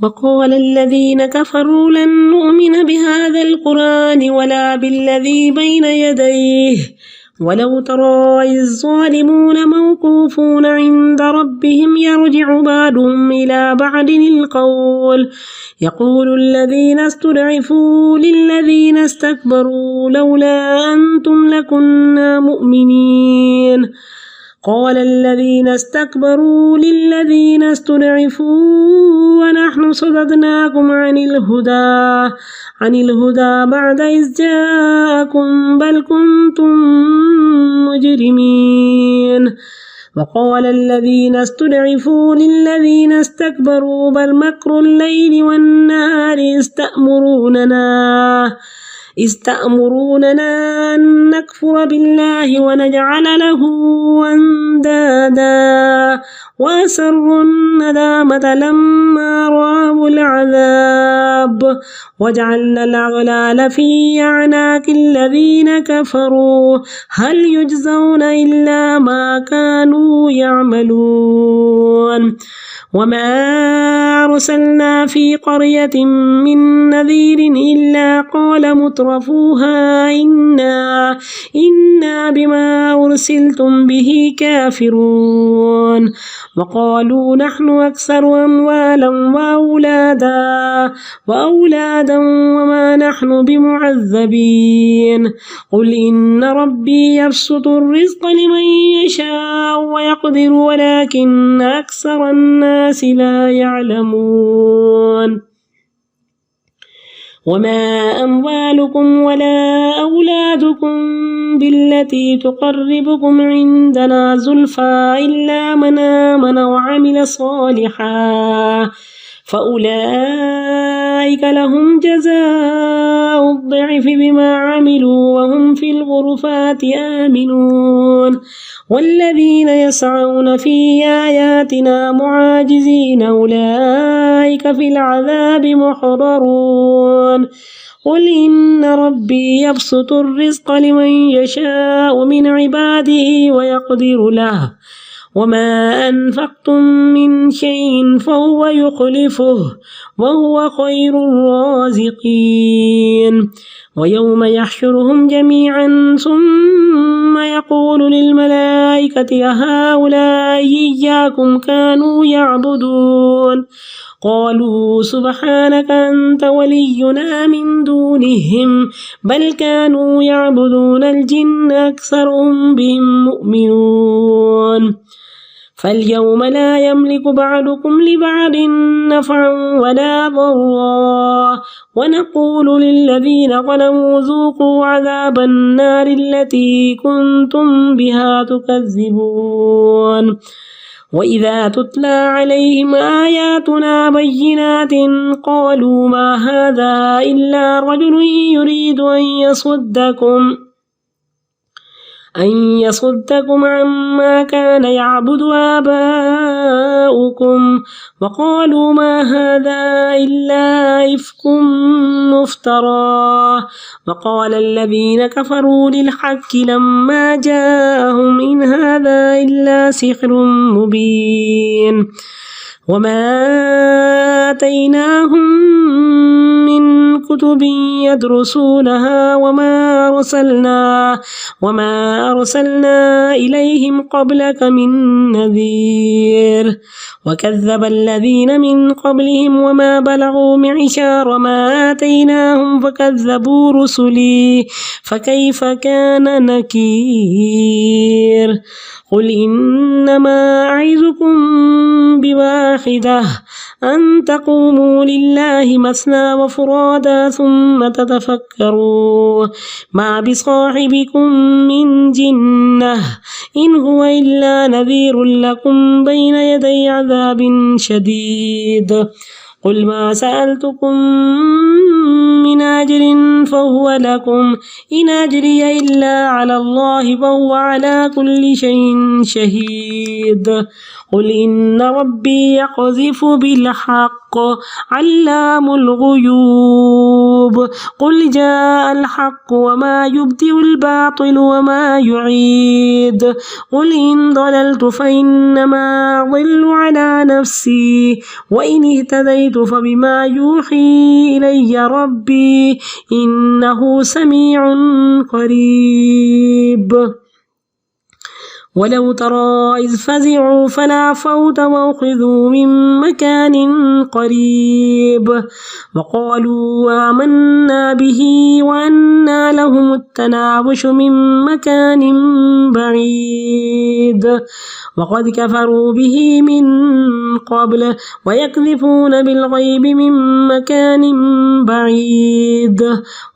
وقال الذين كفروا لن نؤمن بهذا القرآن ولا بالذي بين يديه ولو ترى إذ الظالمون موقوفون عند ربهم يرجع بعضهم إلى بعض القول يقول الذين استضعفوا للذين استكبروا لولا أنتم لكنا مؤمنين قال الذين استكبروا للذين استضعفوا ونحن صددناكم عن الهدى بعد إذ جاءكم بل كنتم مجرمين وقال الذين استضعفوا للذين استكبروا بل مكر الليل والنهار استأمروننا أن نكفر بالله ونجعل له أندادا وأسروا الندامة لما رأوا العذاب وجعلنا الأغلال في أعناق الذين كفروا هل يجزون إلا ما كانوا يعملون وما أرسلنا في قرية من نذير إلا قال مترفوها إنا بما أرسلتم به كافرون وقالوا نحن أكثر أموالا وأولادا وما نحن بمعذبين قل إن ربي يبسط الرزق لمن يشاء ويقدر ولكن أكثر الناس لا يعلمون وما أموالكم ولا أولادكم بالتي تقربكم عندنا زلفى إلا من آمن وعمل صالحا فأولئك لهم جزاء الضعف بما عملوا وهم في الغرفات آمنون والذين يسعون في آياتنا معاجزين أولئك في العذاب محضرون قل إن ربي يبسط الرزق لمن يشاء من عباده ويقدر له وما أنفقتم من شيء فهو يخلفه وهو خير الرازقين ويوم يحشرهم جميعا ثم يقول للملائكة أهؤلاء إياكم كانوا يعبدون قالوا سبحانك أنت ولينا من دونهم بل كانوا يعبدون الجن أكثرهم بهم مؤمنون فاليوم لا يملك بعضكم لبعض نفعا ولا ضرا ونقول للذين ظلموا ذوقوا عذاب النار التي كنتم بها تكذبون وإذا تتلى عليهم آياتنا بينات قالوا ما هذا إلا رجل يريد أن يصدكم عما كان يعبد آباؤكم وقالوا ما هذا إلا إفك مفترى وقال الذين كفروا للحق لما جاءهم إن هذا إلا سحر مبين وما آتيناهم من كتب يدرسونها وما أرسلنا إليهم قبلك من نذير وكذب الذين من قبلهم وما بلغوا معشار ما آتيناهم فكذبوا رسلي فكيف كان نكير قل إنما أعظكم بواحدة أن تقوموا لله مثنى وفرادا ثم تتفكروا ما بصاحبكم من جنة إن هو إلا نذير لكم بين يدي عذاب شديد قل ما سألتكم من أجر فهو لكم إن أجري إلا على الله فهو على كل شيء شهيد قل إن ربي يقذف بالحق علام الغيوب قل جاء الحق وما يبدئ الباطل وما يعيد قل إن ضللت فإنما أضل على نفسي وإن اهتديت كفرت فبما يوحي إلي ربي إنه سميع قريب. ولو ترى إذ فزعوا فلا فوت وأخذوا من مكان قريب وقالوا آمنا به وأنى لهم التناوش من مكان بعيد وقد كفروا به من قبل ويقذفون بالغيب من مكان بعيد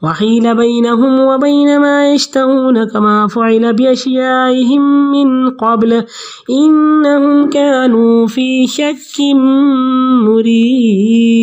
وحيل بينهم وبين ما يشتهون كما فعل بأشيائهم من قبل إنهم كانوا في شك مريب.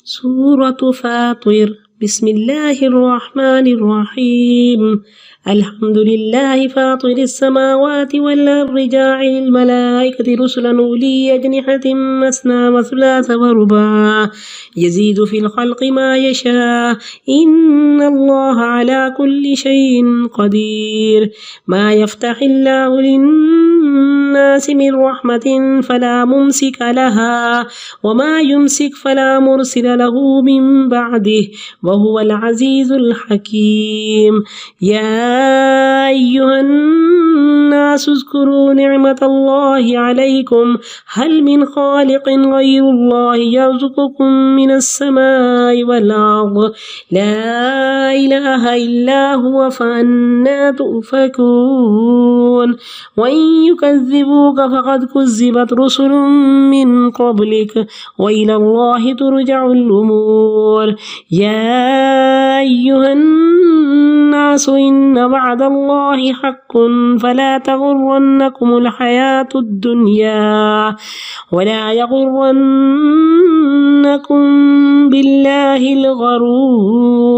سورة فاطر. بسم الله الرحمن الرحيم. الحمد لله فاطر السماوات والأرض جاعل الملائكة رسلا أولي أجنحة مثنى وثلاث ورباع يزيد في الخلق ما يشاء إن الله على كل شيء قدير. ما يفتح الله للناس من رحمة فلا ممسك لها وما يمسك فلا مرسل له من بعده وهو العزيز الحكيم. يا أيها الناس اذكروا نعمة الله عليكم هل من خالق غير الله يرزقكم من السماء والأرض لا إله إلا هو فأنى تؤفكون. وإن يكذبوك فقد كذبت رسل من قبلك وإلى الله ترجع الأمور. يا أيها الناس إن وعد الله حق فلا تغرنكم الحياة الدنيا ولا يغرنكم بالله الغرور.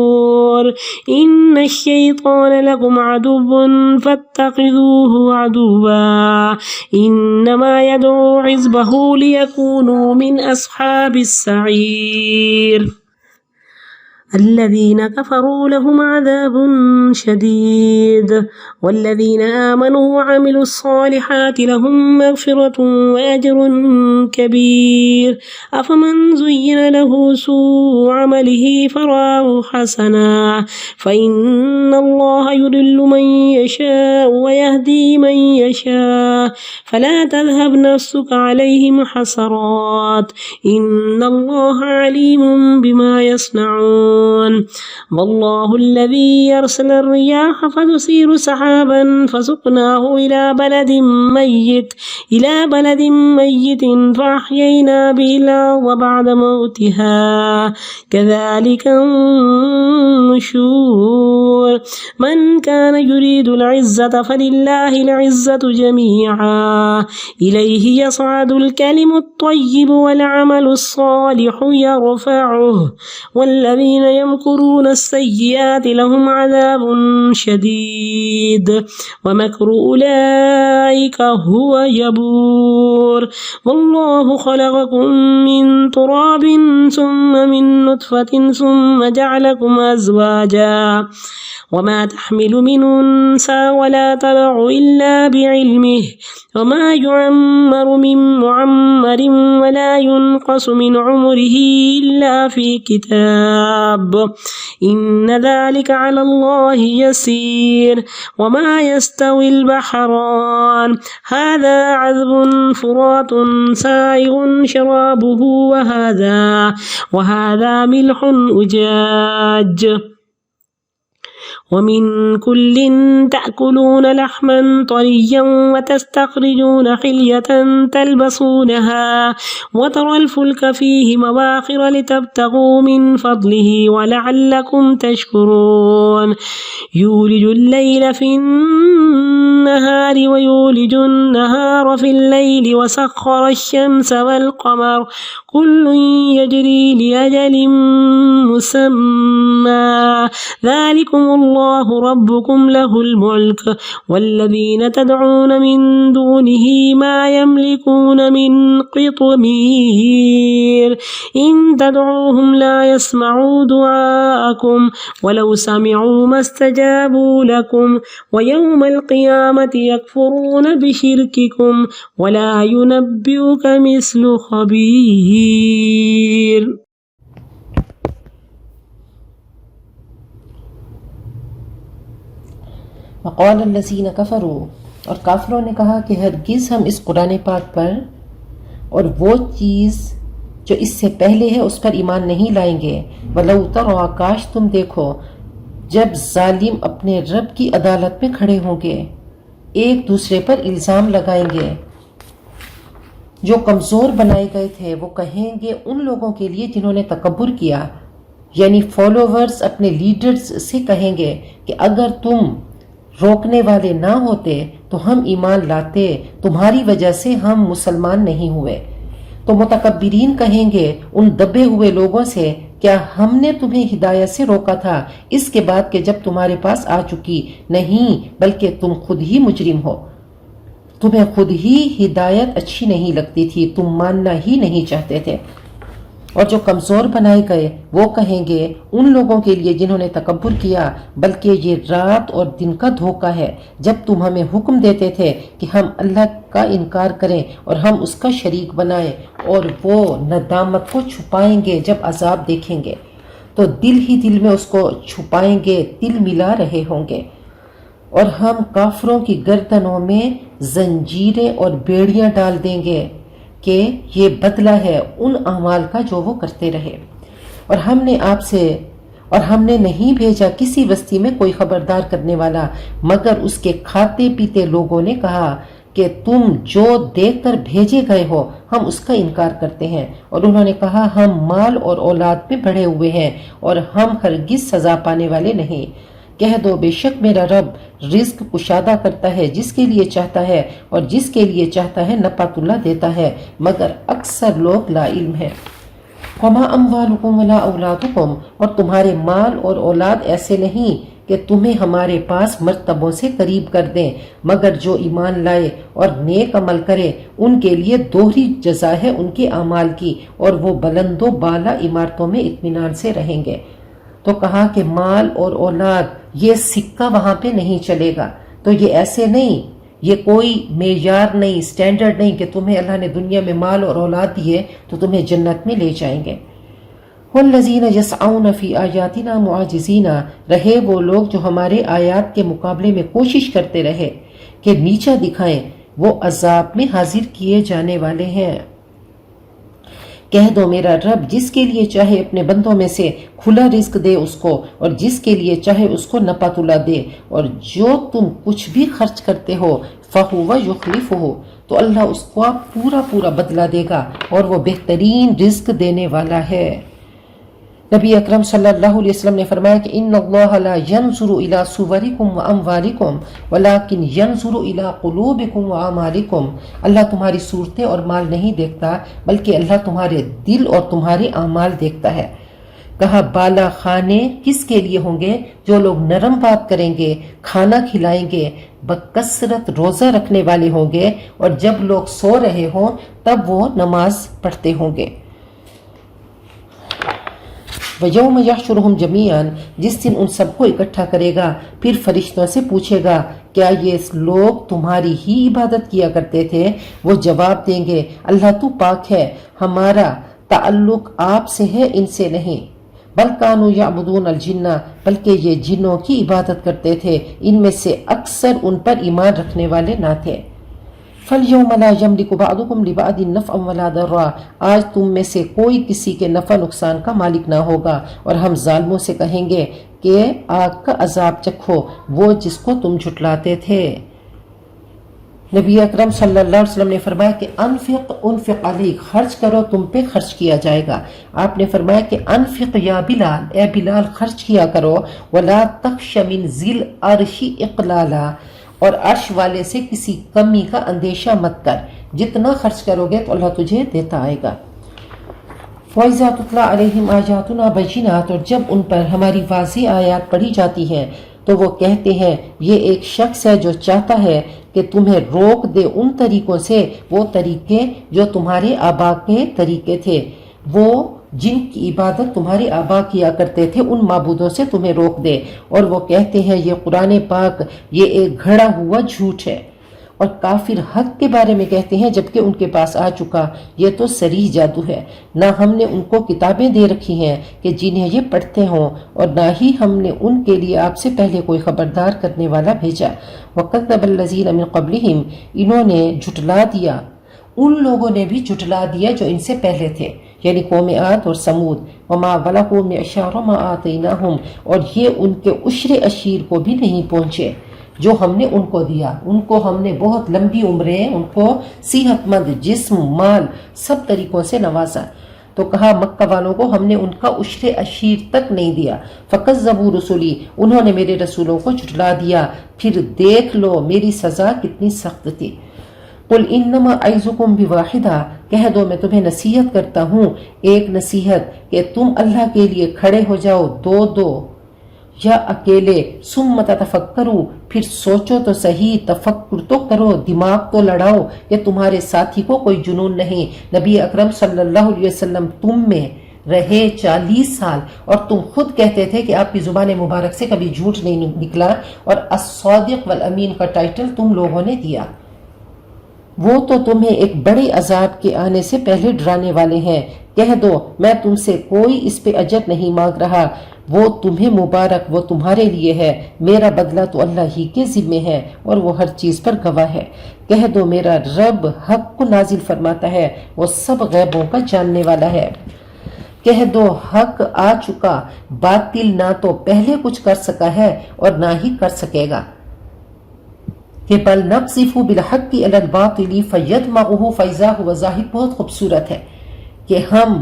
إن الشيطان لكم عدو فاتخذوه عدوا إنما يدعو حزبه ليكونوا من أصحاب السعير. الذين كفروا لهم عذاب شديد والذين آمنوا وعملوا الصالحات لهم مغفرة وأجر كبير. أفمن زين له سوء عمله فراه حسنا فإن الله يضل من يشاء ويهدي من يشاء فلا تذهب نفسك عليهم حسرات إن الله عليم بما يصنعون. والله الذي يرسل الرياح فتثير سحابا فسقناه إلى بلد ميت فأحيينا به الأرض بعد موتها كذلك النشور. من كان يريد العزة فلله العزة جميعا إليه يصعد الكلم الطيب والعمل الصالح يرفعه والذين يمكرون السيئات لهم عذاب شديد ومكر أولئك هو يبور. والله خلقكم من تراب ثم من نطفة ثم جعلكم أزواجا وما تحمل من أنثى ولا تضع إلا بعلمه وما يعمر من معمر ولا ينقص من عمره إلا في كتاب إن ذلك على الله يسير. وما يستوي البحران هذا عذب فرات سائغ شرابه وهذا ملح أجاج ومن كل تأكلون لحما طريا وتستخرجون حلية تلبسونها وترى الفلك فيه مواخر لتبتغوا من فضله ولعلكم تشكرون. يولج الليل في النهار ويولج النهار في الليل وسخر الشمس والقمر كل يجري لأجل مسمى ذلكم الله الله ربكم له الملك والذين تدعون من دونه ما يملكون من قطمير إن تدعوهم لا يسمعوا دعاءكم ولو سمعوا ما استجابوا لكم ويوم القيامة يكفرون بشرككم ولا ينبئك مثل خبير. وقال الذین کفروا، اور کافروں نے کہا کہ ہرگز ہم اس قرآن پاک پر اور وہ چیز جو اس سے پہلے ہے اس پر ایمان نہیں لائیں گے. وَلَوْ تَرَىٰ، کاش تم دیکھو جب ظالم اپنے رب کی عدالت میں کھڑے ہوں گے، ایک دوسرے پر الزام لگائیں گے. جو کمزور بنائے گئے تھے وہ کہیں گے ان لوگوں کے لیے جنہوں نے تکبر کیا، یعنی فالوورز اپنے لیڈرز سے کہیں گے کہ اگر تم روکنے والے نہ ہوتے تو ہم ایمان لاتے، تمہاری وجہ سے ہم مسلمان نہیں ہوئے. تو متکبرین کہیں گے ان دبے ہوئے لوگوں سے، کیا ہم نے تمہیں ہدایت سے روکا تھا اس کے بعد کہ جب تمہارے پاس آ چکی؟ نہیں، بلکہ تم خود ہی مجرم ہو، تمہیں خود ہی ہدایت اچھی نہیں لگتی تھی، تم ماننا ہی نہیں چاہتے تھے. اور جو کمزور بنائے گئے وہ کہیں گے ان لوگوں کے لیے جنہوں نے تکبر کیا، بلکہ یہ رات اور دن کا دھوکہ ہے جب تم ہمیں حکم دیتے تھے کہ ہم اللہ کا انکار کریں اور ہم اس کا شریک بنائیں، اور وہ ندامت کو چھپائیں گے جب عذاب دیکھیں گے تو دل ہی دل میں اس کو چھپائیں گے، تل ملا رہے ہوں گے. اور ہم کافروں کی گردنوں میں زنجیریں اور بیڑیاں ڈال دیں گے کہ یہ بدلہ ہے ان اعمال کا جو وہ کرتے رہے. اور ہم نے نہیں بھیجا کسی بستی میں کوئی خبردار کرنے والا مگر اس کے کھاتے پیتے لوگوں نے کہا کہ تم جو دیکھ کر بھیجے گئے ہو ہم اس کا انکار کرتے ہیں. اور انہوں نے کہا ہم مال اور اولاد میں بڑھے ہوئے ہیں اور ہم ہرگز سزا پانے والے نہیں. کہہ دو بے شک میرا رب رزق کشادہ کرتا ہے جس کے لیے چاہتا ہے اور جس کے لیے چاہتا ہے نپات اللہ دیتا ہے، مگر اکثر لوگ لا علم ہے. وما اموالکم ولا اولادکم، اور تمہارے مال اور اولاد ایسے نہیں کہ تمہیں ہمارے پاس مرتبوں سے قریب کر دیں، مگر جو ایمان لائے اور نیک عمل کرے ان کے لیے دوہری جزا ہے ان کے اعمال کی، اور وہ بلند و بالا عمارتوں میں اطمینان سے رہیں گے. تو کہا کہ مال اور اولاد یہ سکہ وہاں پہ نہیں چلے گا، تو یہ ایسے نہیں، یہ کوئی معیار نہیں، سٹینڈرڈ نہیں کہ تمہیں اللہ نے دنیا میں مال اور اولاد دیے تو تمہیں جنت میں لے جائیں گے. والذین یسعون فی آیاتنا معاجزین، رہے وہ لوگ جو ہمارے آیات کے مقابلے میں کوشش کرتے رہے کہ نیچا دکھائیں، وہ عذاب میں حاضر کیے جانے والے ہیں. کہہ دو میرا رب جس کے لیے چاہے اپنے بندوں میں سے کھلا رزق دے اس کو، اور جس کے لیے چاہے اس کو نپا تلا دے، اور جو تم کچھ بھی خرچ کرتے ہو فَهُوَ يُخْلِفُهُ، تو اللہ اس کو پورا پورا بدلہ دے گا اور وہ بہترین رزق دینے والا ہے. نبی اکرم صلی اللہ علیہ وسلم نے فرمایا کہ ان اللہ لا ينظر الى صورکم واموالکم ولکن ينظر الى قلوبکم واعمالکم، اللہ تمہاری صورتیں اور مال نہیں دیکھتا بلکہ اللہ تمہارے دل اور تمہارے اعمال دیکھتا ہے. کہا بالا خانے کس کے لیے ہوں گے؟ جو لوگ نرم بات کریں گے، کھانا کھلائیں گے، بکثرت روزہ رکھنے والے ہوں گے، اور جب لوگ سو رہے ہوں تب وہ نماز پڑھتے ہوں گے. وَيَوْمَ يَحْشُرُهُمْ جَمِيعًا، جس دن ان سب کو اکٹھا کرے گا، پھر فرشتوں سے پوچھے گا کیا یہ لوگ تمہاری ہی عبادت کیا کرتے تھے؟ وہ جواب دیں گے اللہ تو پاک ہے، ہمارا تعلق آپ سے ہے ان سے نہیں. بل کانوا یعبدون الجن، بلکہ یہ جنوں کی عبادت کرتے تھے، ان میں سے اکثر ان پر ایمان رکھنے والے نہ تھے. فَالْيَوْمَ لَا يَمْلِكُ بَعْضُكُمْ لِبَعْضٍ نَفْعًا وَلَا ضَرًّا، آج تم میں سے کوئی کسی کے نفع نقصان کا مالک نہ ہوگا. اور ہم ظالموں سے کہیں گے کہ آگ کا عذاب چکھو وہ جس کو تم جھٹلاتے تھے. نبی اکرم صلی اللہ علیہ وسلم نے فرمایا کہ انفق علیک، خرچ کرو تم پہ خرچ کیا جائے گا. آپ نے فرمایا کہ انفق یا بلال، اے بلال خرچ کیا کرو. ولا تخش من ذی العرش اقلالا، اور عرش والے سے کسی کمی کا اندیشہ مت کر، جتنا خرچ کرو گے تو اللہ تجھے دیتا آئے گا. وَإِذَا تُتْلَىٰ عَلَيْهِمْ آيَاتُنَا بَيِّنَاتٍ، اور جب ان پر ہماری واضح آیات پڑھی جاتی ہیں، تو وہ کہتے ہیں یہ ایک شخص ہے جو چاہتا ہے کہ تمہیں روک دے ان طریقوں سے، وہ طریقے جو تمہارے آبا کے طریقے تھے، وہ جن کی عبادت تمہارے آبا کیا کرتے تھے ان معبودوں سے تمہیں روک دے۔ اور وہ کہتے ہیں یہ قرآن پاک یہ ایک گھڑا ہوا جھوٹ ہے، اور کافر حق کے بارے میں کہتے ہیں جبکہ ان کے پاس آ چکا یہ تو صریح جادو ہے۔ نہ ہم نے ان کو کتابیں دے رکھی ہیں کہ جنہیں یہ پڑھتے ہوں، اور نہ ہی ہم نے ان کے لیے آپ سے پہلے کوئی خبردار کرنے والا بھیجا۔ وَكَذَّبَ الَّذِينَ مِن قَبْلِهِمْ، انہوں نے جھٹلا دیا، ان لوگوں نے بھی جھٹلا دیا جو ان سے پہلے تھے، یعنی قوم عاد اور سمود۔ وَمَا بَلَغُوا مِعْشَارَ مَا آتَيْنَاهُمْ، اور یہ ان کے عشر عشیر کو بھی نہیں پہنچے جو ہم نے ان کو دیا۔ ان کو ہم نے بہت لمبی عمریں، ان کو صحت مند جسم، مال، سب طریقوں سے نوازا۔ تو کہا مکہ والوں کو ہم نے ان کا عشر عشیر تک نہیں دیا۔ فَكَذَّبُوا رُسُلِي، انہوں نے میرے رسولوں کو جھٹلا دیا، پھر دیکھ لو میری سزا کتنی سخت تھی۔ قُلْ إِنَّمَا أَعِظُكُمْ بِوَاحِدَةٍ، کہہ دو میں تمہیں نصیحت کرتا ہوں ایک نصیحت، کہ تم اللہ کے لیے کھڑے ہو جاؤ دو دو یا اکیلے، ثم تتفکروا، پھر سوچو تو صحیح، تفکر تو کرو، دماغ تو لڑاؤ کہ تمہارے ساتھی کو کوئی جنون نہیں۔ نبی اکرم صلی اللہ علیہ وسلم تم میں رہے 40 سال، اور تم خود کہتے تھے کہ آپ کی زبان مبارک سے کبھی جھوٹ نہیں نکلا، اور الصادق والامین کا ٹائٹل تم لوگوں نے دیا۔ وہ تو تمہیں ایک بڑے عذاب کے آنے سے پہلے ڈرانے والے ہیں۔ کہہ دو میں تم سے کوئی اس پہ اجر نہیں مانگ رہا، وہ تمہیں مبارک، وہ تمہارے لیے ہے، میرا بدلہ تو اللہ ہی کے ذمے ہے، اور وہ ہر چیز پر گواہ ہے۔ کہہ دو میرا رب حق کو نازل فرماتا ہے، وہ سب غیبوں کا جاننے والا ہے۔ کہہ دو حق آ چکا، باطل نہ تو پہلے کچھ کر سکا ہے اور نہ ہی کر سکے گا۔ کہ بل نقذف بالحق علی الباطل فیدمغہ فاذا هو زاہق، بہت خوبصورت ہے کہ ہم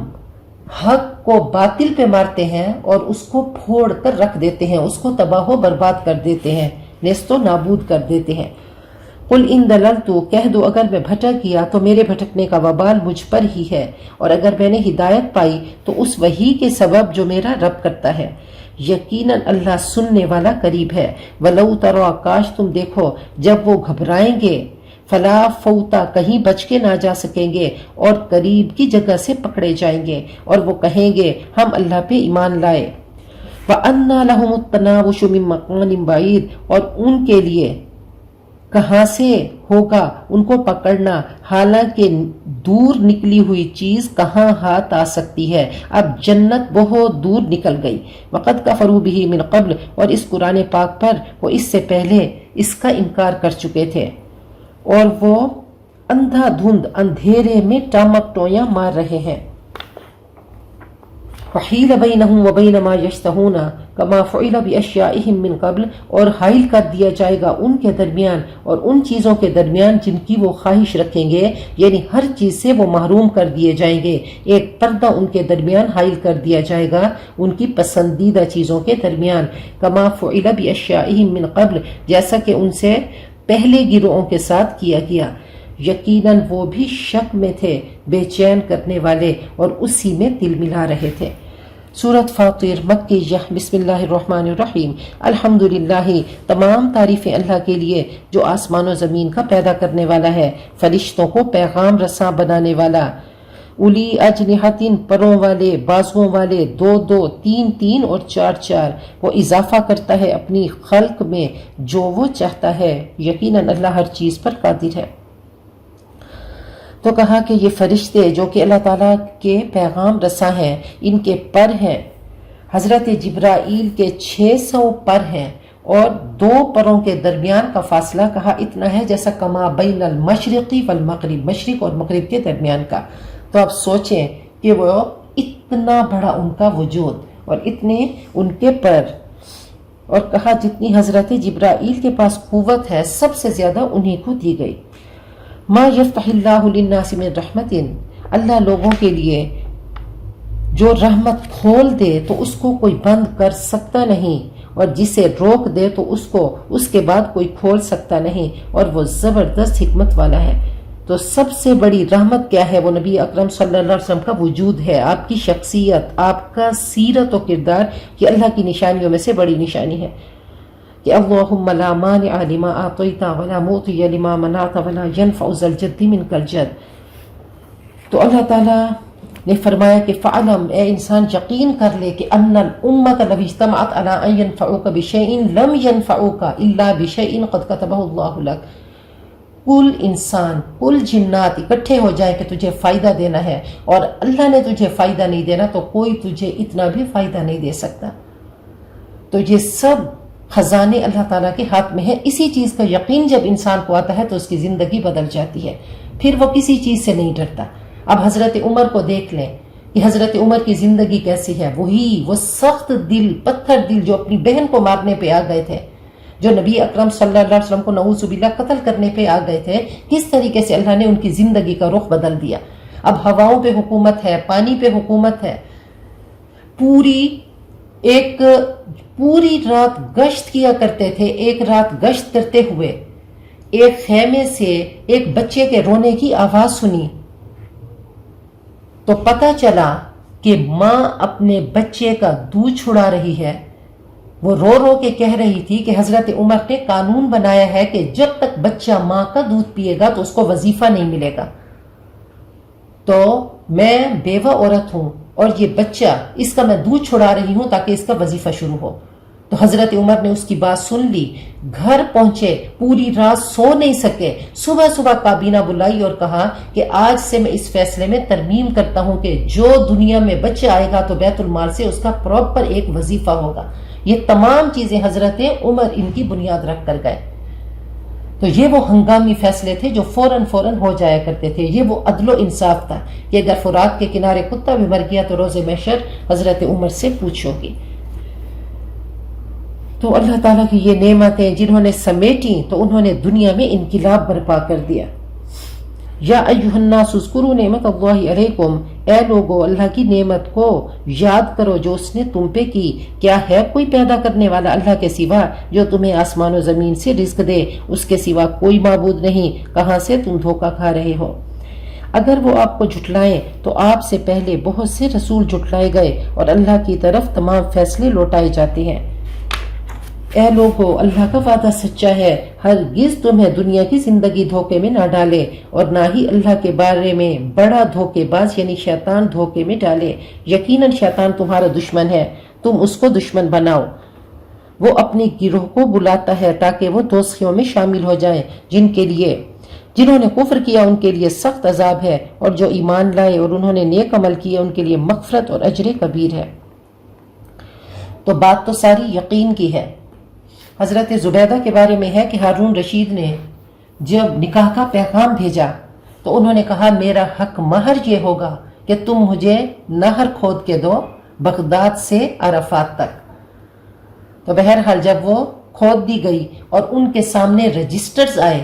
حق کو باطل پہ مارتے ہیں اور اس کو پھوڑ کر رکھ دیتے ہیں، اس کو تباہ و برباد کر دیتے ہیں، نیست و نابود کر دیتے ہیں۔ قل ان دللت، کہہ دو اگر میں بھٹک گیا تو میرے بھٹکنے کا وبال مجھ پر ہی ہے، اور اگر میں نے ہدایت پائی تو اس وحی کے سبب جو میرا رب کرتا ہے۔ یقیناً اللہ سننے والا قریب ہے۔ وَلَوْ تَرَىٰ، کاش تم دیکھو جب وہ گھبرائیں گے، فلا فوتا، کہیں بچ کے نہ جا سکیں گے، اور قریب کی جگہ سے پکڑے جائیں گے، اور وہ کہیں گے ہم اللہ پہ ایمان لائے۔ وَأَنَّىٰ لَهُمُ التَّنَاوُشُ مِن مَّكَانٍ بَعِيدٍ، اور ان کے لیے کہاں سے ہوگا ان کو پکڑنا، حالانکہ دور نکلی ہوئی چیز کہاں ہاتھ آ سکتی ہے، اب جنت بہت دور نکل گئی۔ وَقَدْ كَفَرُوا بِهِ مِن قَبْلُ، اور اس قرآن پاک پر وہ اس سے پہلے اس کا انکار کر چکے تھے، اور وہ اندھا دھند اندھیرے میں ٹامک ٹویاں مار رہے ہیں۔ وَحِيلَ بَيْنَهُمْ وَبَيْنَ مَا يَشْتَهُونَ كَمَا فُعِلَ بِأَشْيَائِهِمْ مِنْ قَبْلُ، اور حائل کر دیا جائے گا ان کے درمیان اور ان چیزوں کے درمیان جن کی وہ خواہش رکھیں گے، یعنی ہر چیز سے وہ محروم کر دیے جائیں گے، ایک پردہ ان کے درمیان حائل کر دیا جائے گا ان کی پسندیدہ چیزوں کے درمیان۔ كَمَا فُعِلَ بِأَشْيَائِهِمْ مِنْ قَبْلُ، جیسا کہ ان سے پہلے گروہوں کے ساتھ کیا گیا۔ یقیناً وہ بھی شک میں تھے، بے چین کرنے والے، اور اسی میں دل ملا رہے تھے۔ سورۃ فاطر مکیہ، بسم اللہ الرحمن الرحیم۔ الحمدللہ، تمام تعریفیں اللہ کے لیے جو آسمان و زمین کا پیدا کرنے والا ہے، فرشتوں کو پیغام رساں بنانے والا۔ اولی اجنحۃ، پروں والے، بازوؤں والے، دو دو، تین تین اور چار چار، وہ اضافہ کرتا ہے اپنی خلق میں جو وہ چاہتا ہے، یقیناً اللہ ہر چیز پر قادر ہے۔ تو کہا کہ یہ فرشتے جو کہ اللہ تعالیٰ کے پیغام رساں ہیں، ان کے پر ہیں، حضرت جبرائیل کے 600 پر ہیں، اور 2 پروں کے درمیان کا فاصلہ کہا اتنا ہے جیسا کما بین المشرق والمغرب، مشرق اور مغرب کے درمیان کا۔ تو آپ سوچیں کہ وہ اتنا بڑا ان کا وجود اور اتنے ان کے پر، اور کہا جتنی حضرت جبرائیل کے پاس قوت ہے سب سے زیادہ انہی کو دی گئی۔ ما یفتح اللہ للناس من رحمت، اللہ لوگوں کے لیے جو رحمت کھول دے تو اس کو کوئی بند کر سکتا نہیں، اور جسے روک دے تو اس کو اس کے بعد کوئی کھول سکتا نہیں، اور وہ زبردست حکمت والا ہے۔ تو سب سے بڑی رحمت کیا ہے؟ وہ نبی اکرم صلی اللہ علیہ وسلم کا وجود ہے، آپ کی شخصیت، آپ کا سیرت و کردار، یہ اللہ کی نشانیوں میں سے بڑی نشانی ہے۔ کہ اللہم لا مانع لما اعطیت ولا معطی لما منعت ولا ینفع ذا الجد منک الجد. تو اللہ تعالیٰ نے فرمایا کہ فعلم، اے انسان یقین کر لے کہ ان الامت لو اجتمعت علی ان ینفعوک بشیء لم ینفعوک الا بشیء قد کتبہ اللہ لک. کل انسان کل جنات اکٹھے ہو جائیں کہ تجھے فائدہ دینا ہے اور اللہ نے تجھے فائدہ نہیں دینا تو کوئی تجھے اتنا بھی فائدہ نہیں دے سکتا. تو یہ سب خزانے اللہ تعالیٰ کے ہاتھ میں ہیں. اسی چیز کا یقین جب انسان کو آتا ہے تو اس کی زندگی بدل جاتی ہے، پھر وہ کسی چیز سے نہیں ڈرتا. اب حضرت عمر کو دیکھ لیں کہ حضرت عمر کی زندگی کیسی ہے. وہ سخت دل، پتھر دل جو اپنی بہن کو مارنے پہ آ گئے تھے، جو نبی اکرم صلی اللہ علیہ وسلم کو نعوذ باللہ قتل کرنے پہ آ گئے تھے، کس طریقے سے اللہ نے ان کی زندگی کا رخ بدل دیا. اب ہواؤں پہ حکومت ہے، پانی پہ حکومت ہے. پوری رات گشت کیا کرتے تھے. ایک رات گشت کرتے ہوئے ایک خیمے سے ایک بچے کے رونے کی آواز سنی تو پتہ چلا کہ ماں اپنے بچے کا دودھ چھڑا رہی ہے. وہ رو رو کے کہہ رہی تھی کہ حضرت عمر نے قانون بنایا ہے کہ جب تک بچہ ماں کا دودھ پیے گا تو اس کو وظیفہ نہیں ملے گا. تو میں بیوہ عورت ہوں اور یہ بچہ، اس کا میں دودھ چھڑا رہی ہوں تاکہ اس کا وظیفہ شروع ہو. تو حضرت عمر نے اس کی بات سن لی، گھر پہنچے، پوری رات سو نہیں سکے. صبح کابینہ بلائی اور کہا کہ آج سے میں اس فیصلے میں ترمیم کرتا ہوں کہ جو دنیا میں بچہ آئے گا تو بیت المال سے اس کا پراپر ایک وظیفہ ہوگا. یہ تمام چیزیں حضرت عمر ان کی بنیاد رکھ کر گئے. تو یہ وہ ہنگامی فیصلے تھے جو فوراً ہو جایا کرتے تھے. یہ وہ عدل و انصاف تھا کہ اگر فرات کے کنارے کتا بھی مر گیا تو روز محشر حضرت عمر سے پوچھو گی. تو اللہ تعالیٰ کی یہ نعمتیں جنہوں نے سمیٹی تو انہوں نے دنیا میں انقلاب برپا کر دیا. یا ایھا الناس اذکروا نعمت اللہ علیکم، اے لوگو اللہ کی نعمت کو یاد کرو جو اس نے تم پہ کی. کیا ہے کوئی پیدا کرنے والا اللہ کے سوا جو تمہیں آسمان و زمین سے رزق دے؟ اس کے سوا کوئی معبود نہیں. کہاں سے تم دھوکہ کھا رہے ہو؟ اگر وہ آپ کو جھٹلائیں تو آپ سے پہلے بہت سے رسول جھٹلائے گئے اور اللہ کی طرف تمام فیصلے لوٹائے جاتے ہیں. اے لوگو اللہ کا وعدہ سچا ہے، ہرگز تمہیں دنیا کی زندگی دھوکے میں نہ ڈالے اور نہ ہی اللہ کے بارے میں بڑا دھوکے باز یعنی شیطان دھوکے میں ڈالے. یقیناً شیطان تمہارا دشمن ہے، تم اس کو دشمن بناؤ. وہ اپنی گروہ کو بلاتا ہے تاکہ وہ دوزخیوں میں شامل ہو جائیں. جنہوں نے کفر کیا ان کے لیے سخت عذاب ہے، اور جو ایمان لائے اور انہوں نے نیک عمل کیا ان کے لیے مغفرت اور اجر کبیر ہے. تو بات تو ساری یقین کی ہے. حضرت زبیدہ کے بارے میں ہے کہ ہارون رشید نے جب نکاح کا پیغام بھیجا تو انہوں نے کہا میرا حق مہر یہ ہوگا کہ تم مجھے نہر کھود کے دو بغداد سے عرفات تک. تو بہرحال جب وہ کھود دی گئی اور ان کے سامنے رجسٹرز آئے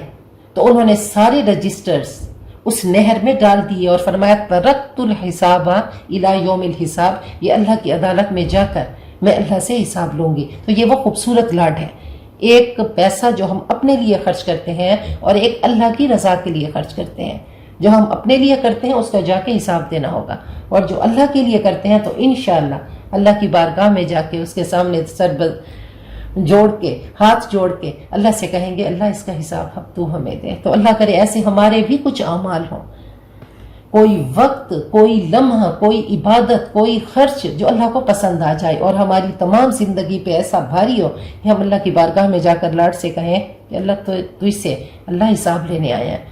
تو انہوں نے سارے رجسٹرز اس نہر میں ڈال دیے اور فرمایا ترکت الحساب الی یوم الحساب، یہ اللہ کی عدالت میں جا کر میں اللہ سے حساب لوں گی. تو یہ وہ خوبصورت لاڈ ہے، ایک پیسہ جو ہم اپنے لیے خرچ کرتے ہیں اور ایک اللہ کی رضا کے لیے خرچ کرتے ہیں. جو ہم اپنے لیے کرتے ہیں اس کا جا کے حساب دینا ہوگا، اور جو اللہ کے لیے کرتے ہیں تو انشاءاللہ اللہ کی بارگاہ میں جا کے اس کے سامنے سر جوڑ کے ہاتھ جوڑ کے اللہ سے کہیں گے اللہ اس کا حساب اب تو ہمیں دے. تو اللہ کرے ایسے ہمارے بھی کچھ اعمال ہوں، کوئی وقت، کوئی لمحہ، کوئی عبادت، کوئی خرچ جو اللہ کو پسند آ جائے اور ہماری تمام زندگی پہ ایسا بھاری ہو کہ ہم اللہ کی بارگاہ میں جا کر لاڈ سے کہیں کہ اللہ تو اس سے اللہ حساب لینے آئے ہیں.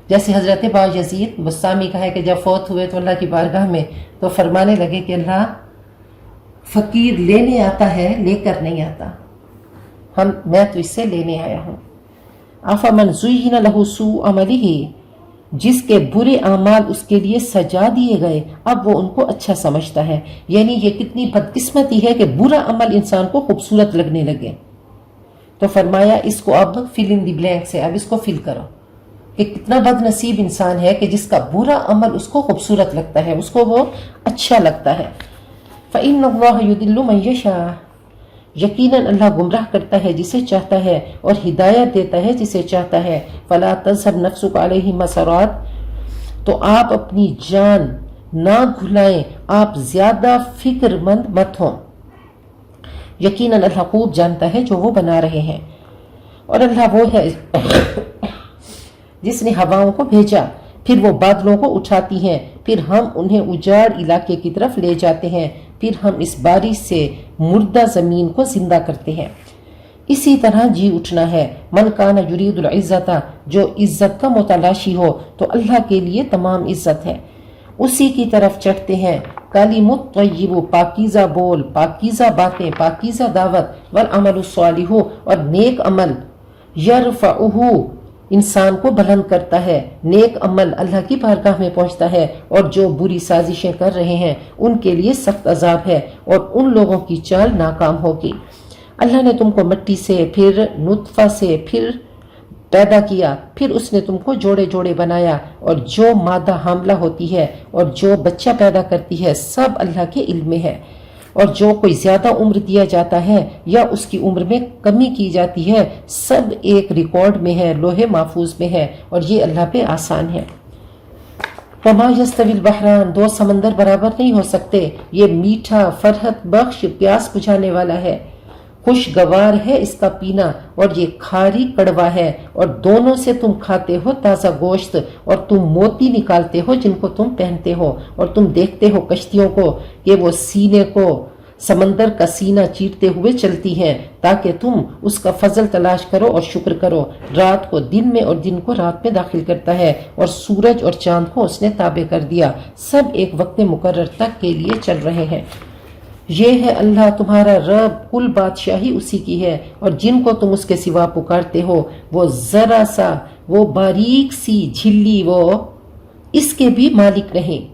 جیسے حضرت با یزید بسطامی کا ہے کہ جب فوت ہوئے تو اللہ کی بارگاہ میں تو فرمانے لگے کہ اللہ فقیر لینے آتا ہے لے کر نہیں آتا، میں تو اس سے لینے آیا ہوں. افمن زین لہ سوء عملہ، جس کے برے اعمال اس کے لیے سجا دیے گئے اب وہ ان کو اچھا سمجھتا ہے. یعنی یہ کتنی بدقسمتی ہے کہ برا عمل انسان کو خوبصورت لگنے لگے. تو فرمایا اس کو اب فل ان دی بلینک سے اب اس کو فل کرو کہ کتنا بد نصیب انسان ہے کہ جس کا برا عمل اس کو خوبصورت لگتا ہے، اس کو وہ اچھا لگتا ہے. فإن اللہ یضل من یشاء، یقیناً اللہ گمراہ کرتا ہے جسے چاہتا ہے اور ہدایت دیتا ہے جسے چاہتا ہے. فلا تذهب نفسك علیہم مسرات، تو آپ اپنی جان نہ گھلائیں، آپ زیادہ فکر مند مت ہوں. یقیناً اللہ خوب جانتا ہے جو وہ بنا رہے ہیں۔ اور اللہ وہ ہے جس نے ہواؤں کو بھیجا، پھر وہ بادلوں کو اٹھاتی ہیں، پھر ہم انہیں اجاڑ علاقے کی طرف لے جاتے ہیں، پھر ہم اس بارش سے مردہ زمین کو زندہ کرتے ہیں۔ اسی طرح جی اٹھنا ہے۔ من کان یرید العزت، جو عزت کا متلاشی ہو تو اللہ کے لیے تمام عزت ہے، اسی کی طرف چڑھتے ہیں۔ کلم الطیب، پاکیزہ بول، پاکیزہ باتیں، پاکیزہ دعوت، والعمل الصالح، اور نیک عمل، یرفعہ، انسان کو بلند کرتا ہے، نیک عمل اللہ کی بارگاہ میں پہنچتا ہے، اور جو بری سازشیں کر رہے ہیں ان کے لیے سخت عذاب ہے، اور ان لوگوں کی چال ناکام ہوگی۔ اللہ نے تم کو مٹی سے، پھر نطفہ سے، پھر پیدا کیا، پھر اس نے تم کو جوڑے جوڑے بنایا، اور جو مادہ حاملہ ہوتی ہے اور جو بچہ پیدا کرتی ہے سب اللہ کے علم میں ہے، اور جو کوئی زیادہ عمر دیا جاتا ہے یا اس کی عمر میں کمی کی جاتی ہے سب ایک ریکارڈ میں ہے، لوح محفوظ میں ہے، اور یہ اللہ پہ آسان ہے۔ وما یستوی البحران، دو سمندر برابر نہیں ہو سکتے، یہ میٹھا، فرحت بخش، پیاس بجھانے والا ہے، خوشگوار ہے اس کا پینا، اور یہ کھاری کڑوا ہے، اور دونوں سے تم کھاتے ہو تازہ گوشت، اور تم موتی نکالتے ہو جن کو تم پہنتے ہو، اور تم دیکھتے ہو کشتیوں کو کہ وہ سینے کو سمندر کا سینہ چیرتے ہوئے چلتی ہیں، تاکہ تم اس کا فضل تلاش کرو اور شکر کرو۔ رات کو دن میں اور دن کو رات میں داخل کرتا ہے، اور سورج اور چاند کو اس نے تابع کر دیا، سب ایک وقت مقرر تک کے لیے چل رہے ہیں۔ یہ ہے اللہ تمہارا رب، کل بادشاہی اسی کی ہے، اور جن کو تم اس کے سوا پکارتے ہو وہ ذرا سا، وہ باریک سی جھلی، وہ اس کے بھی مالک نہیں۔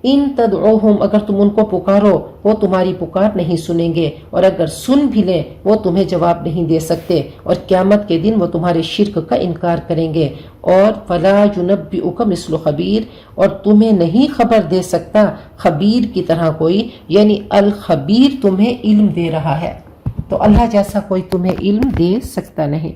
ان تدعوہم، اگر تم ان کو پکارو وہ تمہاری پکار نہیں سنیں گے، اور اگر سن بھی لیں وہ تمہیں جواب نہیں دے سکتے، اور قیامت کے دن وہ تمہارے شرک کا انکار کریں گے۔ اور فلا ینبئک مثل خبیر، اور تمہیں نہیں خبر دے سکتا خبیر کی طرح کوئی، یعنی الخبیر تمہیں علم دے رہا ہے تو اللہ جیسا کوئی تمہیں علم دے سکتا نہیں۔